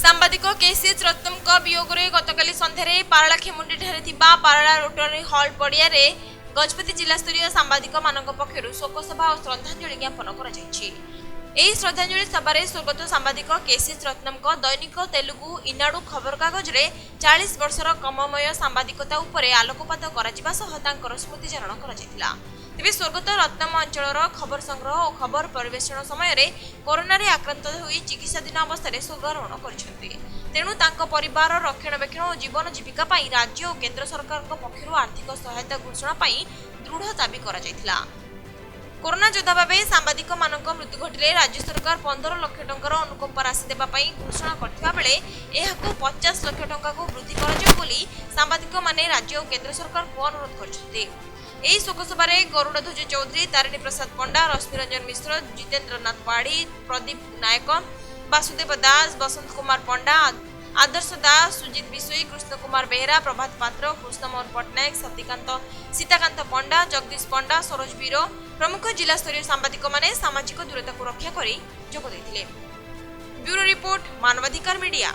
सांबादिक केसीएच रत्नम वियोग में गतकाली सन्धार पारलाखेमुंडी पारला रोटरी हल पड़िया गजपति जिला स्तरीय सांबादिक पक्षर शोकसभा और श्रद्धांजलि ज्ञापन कर श्रद्धांजलि सभा स्वर्गत सांबादिक केसीएच रत्नम दैनिक तेलुगु इनाडू खबर कागज में 40 वर्षर कममय सांबादिकता उपर आलोकपात कर स्मृतिचारण कर तेज स्वर्गत रत्नम अंचल खबर संग्रह और खबर परिवेषण समय कोरोना आक्रांत हो चिकित्साधीन अवस्था स्वर्गारोहण करेणु परिवार रक्षणाबेक्षण और जीवन जीविका राज्य और केन्द्र सरकार पक्षर आर्थिक सहायता घोषणा दृढ़ दाबी कर कोरोना योद्धा भाव सांबादिक मृत्यु घटने राज्य सरकार 15 लाख टंकार अनुकंप राशि देवाई घोषणा करथिबा बेले एहाको 50 लाख टंका को वृद्धि कर सांबादिक माने राज्य और केन्द्र सरकार को अनुरोध करछथि। एही शोकसभा गरुड़ध्वज चौधरी, तारिणी प्रसाद पंडा, रश्मिरंजन मिश्र, जितेन्द्र नाथ पाढ़ी, प्रदीप नायक, वासुदेव दास, बसंत कुमार पंडा, आदर्श दास, सुजित बिशोई, कृष्ण कुमार बेहरा, प्रभात पात्र, कृष्णमोहन पट्टनायक, सीताकांत पंडा, जगदीश पंडा, सरोज बीरो प्रमुख जिला स्तरीय सांबादिक माने सामाजिक दूरता को रक्षा कर जोग देथिले। ब्यूरो रिपोर्ट, मानवाधिकार मीडिया।